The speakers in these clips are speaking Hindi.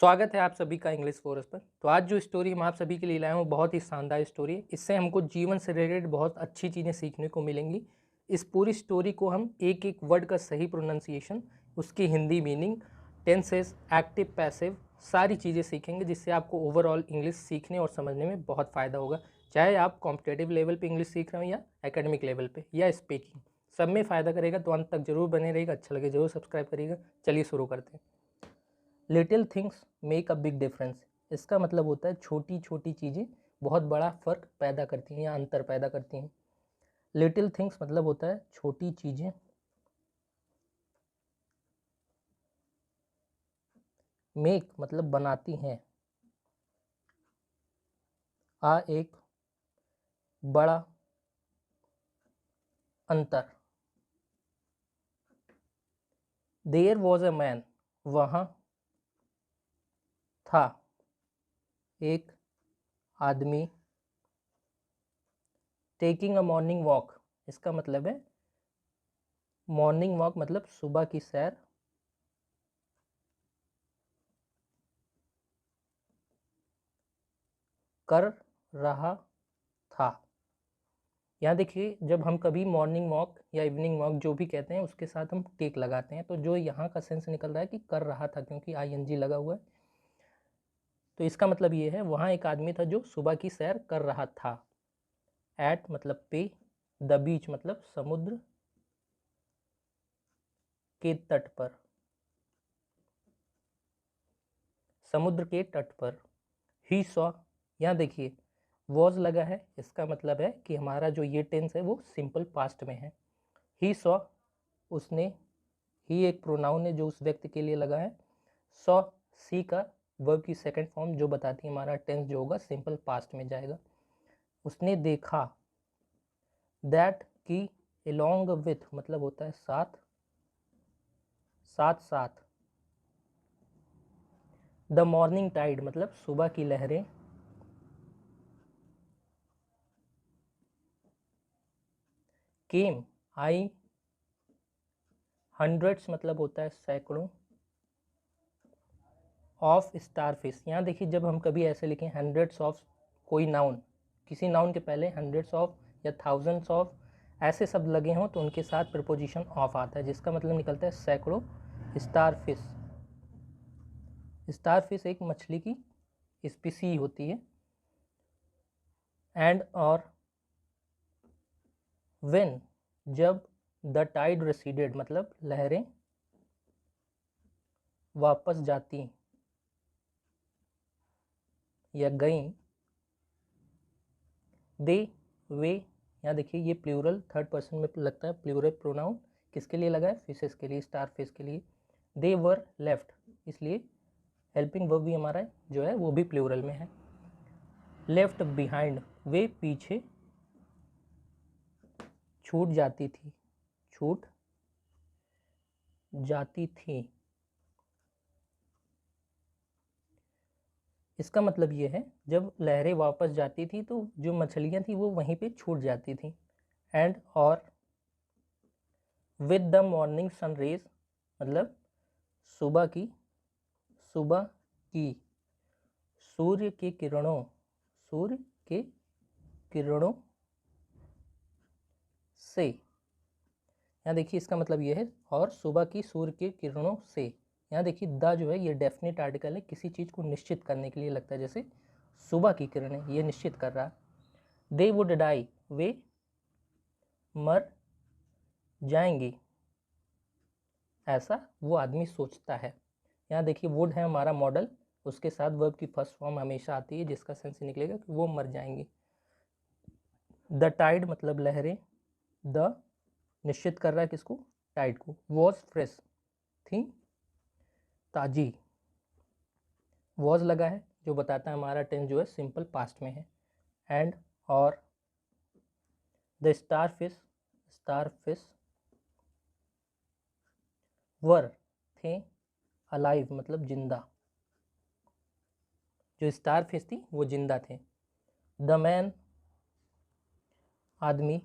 स्वागत है आप सभी का इंग्लिश कोर्स पर। तो आज जो स्टोरी हम आप सभी के लिए लाए हैं वो बहुत ही शानदार स्टोरी है। इससे हमको जीवन से रिलेटेड बहुत अच्छी चीज़ें सीखने को मिलेंगी। इस पूरी स्टोरी को हम एक एक वर्ड का सही प्रोनाउंसिएशन, उसकी Hindi meaning, tenses, active passive, सारी चीज़ें सीखेंगे, जिससे आपको ओवरऑल इंग्लिश सीखने और समझने में बहुत फ़ायदा होगा। चाहे आप कॉम्पिटेटिव लेवल पर इंग्लिश सीख रहे हो या एकेडमिक लेवल पर या स्पीकिंग, सब में फ़ायदा करेगा। तो अंत तक जरूर बने रहेगा। अच्छा लगे जरूर सब्सक्राइब करिएगा। चलिए शुरू करते हैं। Little things make a big difference. इसका मतलब होता है छोटी छोटी चीज़ें बहुत बड़ा फ़र्क पैदा करती हैं या अंतर पैदा करती हैं। लिटिल थिंग्स मतलब होता है छोटी चीज़ें, मेक मतलब बनाती हैं, एक बड़ा अंतर। देयर वॉज अ मैन, वहाँ था एक आदमी। टेकिंग अ मॉर्निंग वॉक, इसका मतलब है मॉर्निंग वॉक मतलब सुबह की सैर। कर रहा था। यहाँ देखिए, जब हम कभी मॉर्निंग वॉक या इवनिंग वॉक जो भी कहते हैं उसके साथ हम टेक लगाते हैं, तो जो यहाँ का सेंस निकल रहा है कि कर रहा था, क्योंकि आईएनजी लगा हुआ है। तो इसका मतलब ये है वहाँ एक आदमी था जो सुबह की सैर कर रहा था। एट मतलब पे, द बीच मतलब समुद्र के तट पर, समुद्र के तट पर। ही सॉ, यहाँ देखिए वॉज लगा है, इसका मतलब है कि हमारा जो ये टेंस है वो सिंपल पास्ट में है। ही सॉ, उसने, ही एक प्रोनाउन है जो उस व्यक्ति के लिए लगा है। सॉ, सी का वर्ब की सेकंड फॉर्म जो बताती है हमारा टेंस जो होगा सिंपल पास्ट में जाएगा। उसने देखा। दैट की एलोंग विथ मतलब होता है साथ, साथ साथ। द मॉर्निंग टाइड मतलब सुबह की लहरें। केम आई, हंड्रेड्स मतलब होता है सैकड़ों। ऑफ स्टारफिश, यहाँ देखिए जब हम कभी ऐसे लिखें हंड्रेड्स ऑफ कोई नाउन, किसी नाउन के पहले हंड्रेड्स ऑफ या थाउजेंड्स ऑफ ऐसे शब्द लगे हों तो उनके साथ प्रीपोजिशन ऑफ आता है, जिसका मतलब निकलता है सैकड़ों स्टारफिश। स्टारफिश एक मछली की स्पीसी होती है। एंड और व्हेन जब द टाइड रिसीडेड मतलब लहरें वापस जाती या गईं। दे, वे, यहाँ देखिए ये प्लूरल थर्ड पर्सन में लगता है, प्लूरल प्रोनाउन किसके लिए लगा है? फिशेस के लिए, स्टार फिश के लिए। दे वर लेफ्ट, इसलिए हेल्पिंग वर्ब भी हमारा जो है वो भी प्लूरल में है। लेफ्ट बिहाइंड, वे पीछे छूट जाती थी, छूट जाती थी। इसका मतलब ये है जब लहरें वापस जाती थी तो जो मछलियां थी वो वहीं पे छूट जाती थी। एंड और विद द मॉर्निंग सनरेज मतलब सुबह की, सुबह की सूर्य के किरणों, सूर्य के किरणों से। यहाँ देखिए इसका मतलब ये है और सुबह की सूर्य के किरणों से। यहाँ देखिए द जो है ये डेफिनेट आर्टिकल है, किसी चीज़ को निश्चित करने के लिए लगता है, जैसे सुबह की किरणें ये निश्चित कर रहा है। दे वुड डाई, वे मर जाएंगी, ऐसा वो आदमी सोचता है। यहाँ देखिए वुड है हमारा मॉडल, उसके साथ वर्ब की फर्स्ट फॉर्म हमेशा आती है, जिसका सेंस निकलेगा कि वो मर जाएंगे। द टाइड मतलब लहरें, द निश्चित कर रहा है किसको? टाइड को। वॉज फ्रेश थी, ताजी। वॉज लगा है जो बताता है हमारा टेंस जो है सिंपल पास्ट में है। एंड और the starfish, starfish were थे, अलाइव मतलब जिंदा, जो स्टार फिश थी वो जिंदा थे। द मैन आदमी,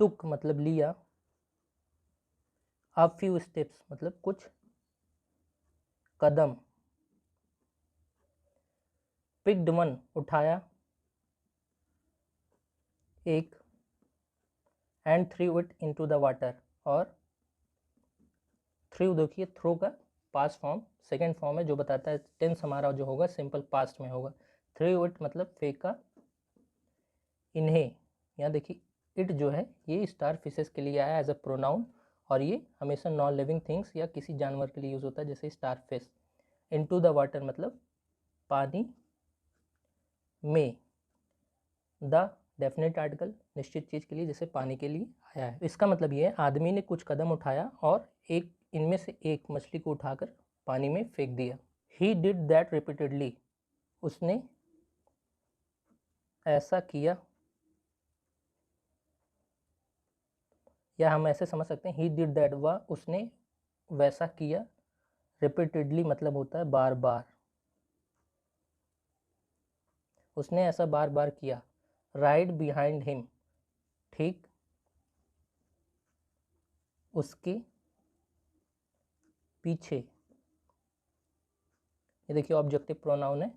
टुक मतलब लिया, अ फ्यू स्टेप्स मतलब कुछ कदम, पिक्ड वन उठाया एक, and through it into the water, और थ्रू देखिए थ्रो का पास्ट फॉर्म सेकेंड फॉर्म है जो बताता है टेंस हमारा जो होगा सिंपल पास्ट में होगा। थ्रू इट मतलब फेंका, इन्हें, यहाँ देखिए इट जो है ये स्टार फिशेस के लिए आया एज अ प्रोनाउन, और ये हमेशा नॉन लिविंग थिंग्स या किसी जानवर के लिए यूज होता है जैसे star fish. Into the water मतलब पानी में, द डेफिनेट आर्टिकल निश्चित चीज के लिए जैसे पानी के लिए आया है। इसका मतलब ये है आदमी ने कुछ कदम उठाया और एक इनमें से एक मछली को उठाकर पानी में फेंक दिया। ही डिड दैट रिपीटेडली, उसने ऐसा किया, या हम ऐसे समझ सकते हैं ही डिड दैट, वह उसने वैसा किया, रिपीटेडली मतलब होता है बार बार, उसने ऐसा बार बार किया। राइट बिहाइंड हिम, ठीक उसके पीछे, ये देखिए ऑब्जेक्टिव प्रोनाउन है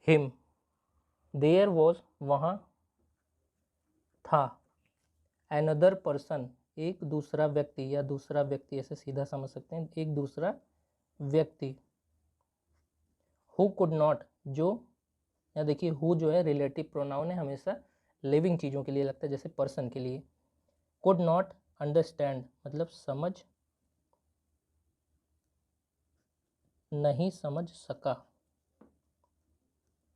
हिम। देयर वॉज वहाँ था, अनदर पर्सन एक दूसरा व्यक्ति, या दूसरा व्यक्ति ऐसे सीधा समझ सकते हैं एक दूसरा व्यक्ति। हु कुड नॉट जो, या देखिए हु जो है रिलेटिव प्रोनाउन है, हमेशा लिविंग चीज़ों के लिए लगता है जैसे पर्सन के लिए। कुड नॉट अंडरस्टैंड मतलब समझ नहीं समझ सका।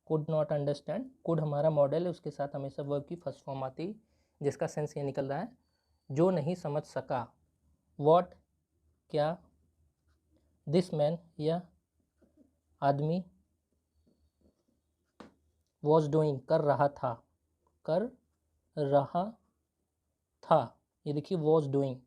कुड नॉट अंडरस्टैंड, कुड हमारा मॉडल है उसके साथ हमेशा वर्ब की फर्स्ट फॉर्म आती है जिसका सेंस ये निकल रहा है जो नहीं समझ सका। वॉट क्या, दिस मैन यह आदमी, वॉज डूइंग कर रहा था, कर रहा था, ये देखिए वॉज डूइंग।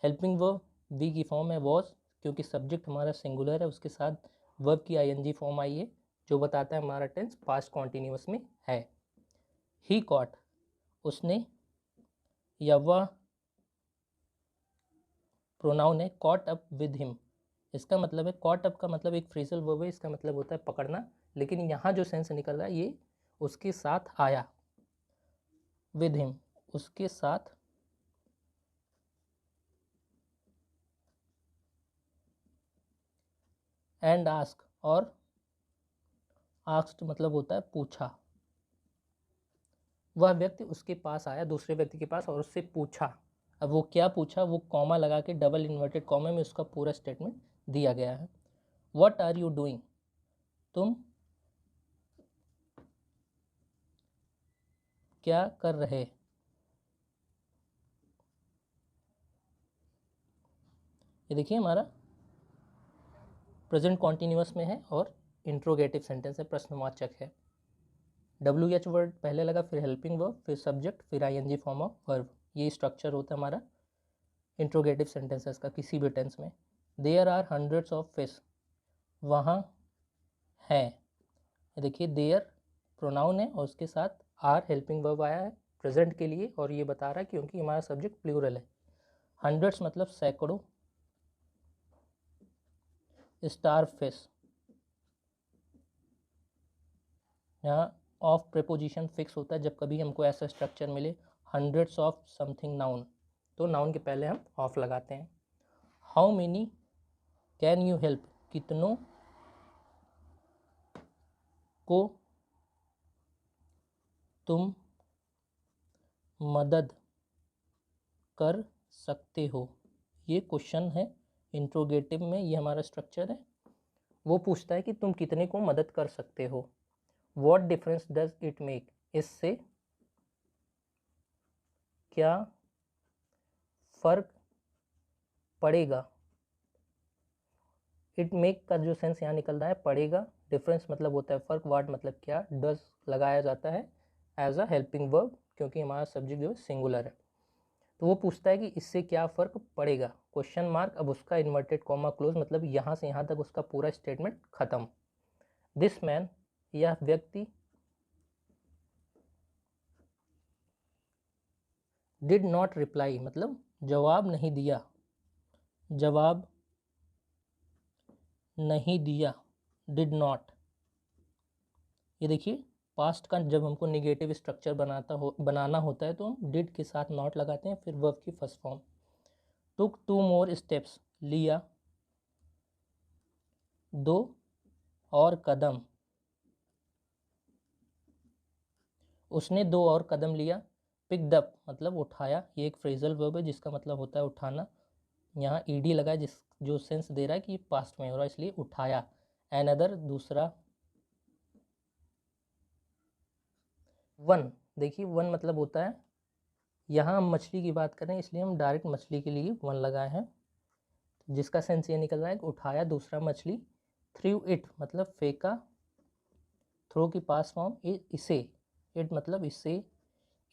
हेल्पिंग वर्ब वी की फॉर्म है वॉज, क्योंकि सब्जेक्ट हमारा सिंगुलर है उसके साथ वर्ब की आईएनजी फॉर्म आई है जो बताता है हमारा टेंस पास्ट कॉन्टिन्यूअस में है। ही कॉट उसने, या वह प्रोनाउन है कॉट अप विद हिम, इसका मतलब है कॉट अप का मतलब एक फ्रेजल वर्ब है, इसका मतलब होता है पकड़ना, लेकिन यहाँ जो सेंस निकल रहा है ये उसके साथ आया, विद हिम उसके साथ, एंड आस्क और आस्क्ड मतलब होता है पूछा। वह व्यक्ति उसके पास आया दूसरे व्यक्ति के पास और उससे पूछा। अब वो क्या पूछा, वो कॉमा लगा के डबल इन्वर्टेड कॉमा में उसका पूरा स्टेटमेंट दिया गया है। व्हाट आर यू डूइंग, तुम क्या कर रहे। ये देखिए हमारा प्रेजेंट कॉन्टिन्यूअस में है और इंट्रोगेटिव सेंटेंस है, प्रश्नवाचक है। WH वर्ड पहले लगा, फिर हेल्पिंग वर्ब, फिर सब्जेक्ट, फिर ING फॉर्म ऑफ वर्ब। ये स्ट्रक्चर होता है हमारा इंट्रोगेटिव सेंटेंसेस का किसी भी टेंस में। There are hundreds of fish, वहाँ है, देखिए देयर प्रोनाउन है और उसके साथ आर हेल्पिंग वर्ब आया है प्रेजेंट के लिए, और ये बता रहा है क्योंकि हमारा सब्जेक्ट प्लूरल है। हंड्रेड्स मतलब सैकड़ों, स्टार फिश, यहाँ ऑफ प्रेपोजिशन फिक्स होता है जब कभी हमको ऐसा स्ट्रक्चर मिले हंड्रेड्स ऑफ समथिंग नाउन, तो नाउन के पहले हम ऑफ लगाते हैं। How many can you help, कितनों को तुम मदद कर सकते हो, ये क्वेश्चन है इंट्रोगेटिव में, ये हमारा स्ट्रक्चर है। वो पूछता है कि तुम कितने को मदद कर सकते हो। What difference does it make, इससे क्या फर्क पड़ेगा। इट मेक का जो सेंस यहाँ निकल रहा है पड़ेगा, डिफरेंस मतलब होता है फर्क, व्हाट मतलब क्या, डज लगाया जाता है एज अ हेल्पिंग वर्ब क्योंकि हमारा सब्जेक्ट जो है सिंगुलर है। तो वो पूछता है कि इससे क्या फ़र्क पड़ेगा, क्वेश्चन मार्क, अब उसका इन्वर्टेड कॉमा क्लोज मतलब यहाँ से यहाँ तक उसका पूरा स्टेटमेंट खत्म। दिस मैन, यह व्यक्ति, डिड नॉट रिप्लाई मतलब जवाब नहीं दिया, जवाब नहीं दिया, डिड नॉट। ये देखिए पास्ट का जब हमको नेगेटिव स्ट्रक्चर बनाना होता है तो हम डिड के साथ नॉट लगाते हैं, फिर वर्ब की फर्स्ट फॉर्म। टुक 2 मोर स्टेप्स, लिया 2 और कदम, उसने 2 और कदम लिया। पिक्ड अप मतलब उठाया, ये एक फ्रेजल वर्ब है जिसका मतलब होता है उठाना। यहाँ ईडी लगा है जो सेंस दे रहा है कि पास्ट में हो रहा है, इसलिए उठाया। एनदर दूसरा। वन, देखिए वन मतलब होता है, यहाँ हम मछली की बात करें इसलिए हम डायरेक्ट मछली के लिए वन लगाए हैं, जिसका सेंस ये निकल रहा है कि उठाया दूसरा मछली। थ्रू इट मतलब फेंका, थ्रो की पास फॉर्म इसे, इट मतलब इससे।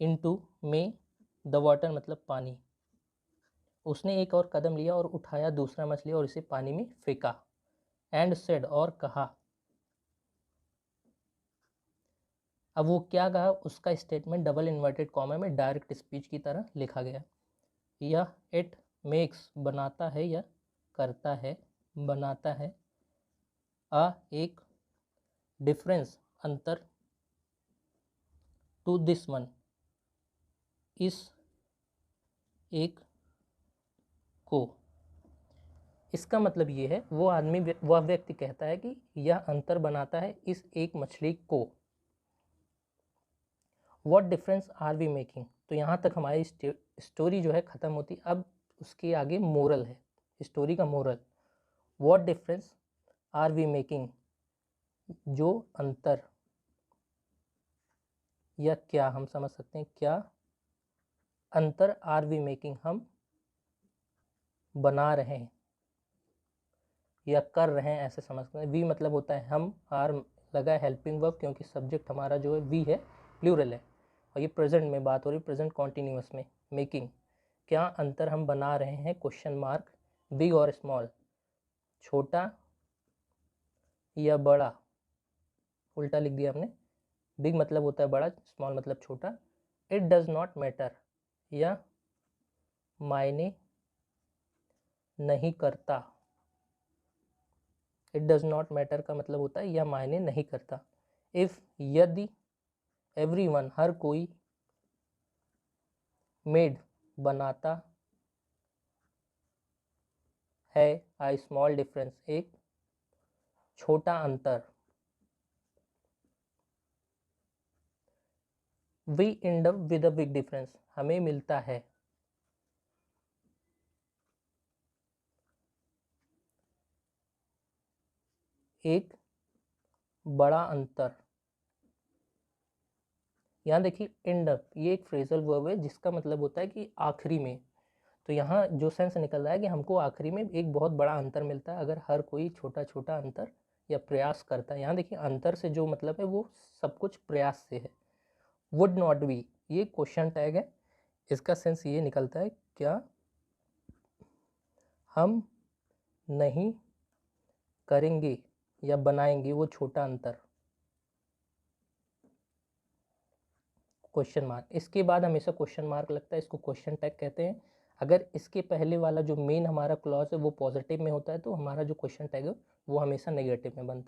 इनटू में द वाटर मतलब पानी, उसने एक और कदम लिया और उठाया दूसरा मछली और इसे पानी में फेंका। एंड सेड और कहा, अब वो क्या कहा उसका स्टेटमेंट डबल इन्वर्टेड कॉमा में डायरेक्ट स्पीच की तरह लिखा गया। यह इट मेक्स बनाता है या करता है, बनाता है। एक डिफरेंस अंतर, टू दिस वन इस एक को। इसका मतलब ये है वो आदमी वह व्यक्ति कहता है कि यह अंतर बनाता है इस एक मछली को। What difference are we making, तो यहाँ तक हमारी स्टोरी जो है ख़त्म होती। अब उसके आगे मोरल है, स्टोरी का moral. What difference are we making, जो अंतर या क्या हम समझ सकते हैं, क्या अंतर आर वी मेकिंग हम बना रहे हैं या कर रहे हैं, ऐसे समझ सकते हैं। वी मतलब होता है हम, आर लगा है हेल्पिंग वर्ब क्योंकि सब्जेक्ट हमारा जो है वी है, प्लूरल है, और ये प्रेजेंट में बात हो रही, प्रेजेंट कॉन्टिन्यूस में। मेकिंग, क्या अंतर हम बना रहे हैं, क्वेश्चन मार्क। बिग और स्मॉल, छोटा या बड़ा, उल्टा लिख दिया हमने। बिग मतलब होता है बड़ा, स्मॉल मतलब छोटा। इट डज नॉट मैटर, या मायने नहीं करता। इट डज नॉट मैटर का मतलब होता है यह मायने नहीं करता। इफ यदि, एवरीवन हर कोई, मेड बनाता है, आ स्मॉल डिफरेंस एक छोटा अंतर। We end up with a big difference, हमें मिलता है एक बड़ा अंतर। यहाँ देखिए एंड अप, ये एक फ्रेजल वर्ब है जिसका मतलब होता है कि आखिरी में। तो यहाँ जो सेंस निकल रहा है कि हमको आखिरी में एक बहुत बड़ा अंतर मिलता है अगर हर कोई छोटा छोटा अंतर या प्रयास करता है। यहाँ देखिए अंतर से जो मतलब है वो सब कुछ प्रयास से है। वुड नॉट बी, ये क्वेश्चन टैग है, इसका सेंस ये निकलता है क्या हम नहीं करेंगे या बनाएंगे वो छोटा अंतर, क्वेश्चन मार्क। इसके बाद हमेशा क्वेश्चन मार्क लगता है, इसको क्वेश्चन टैग कहते हैं। अगर इसके पहले वाला जो मेन हमारा क्लॉज है वो पॉजिटिव में होता है तो हमारा जो क्वेश्चन टैग है वो हमेशा नेगेटिव में बनता है।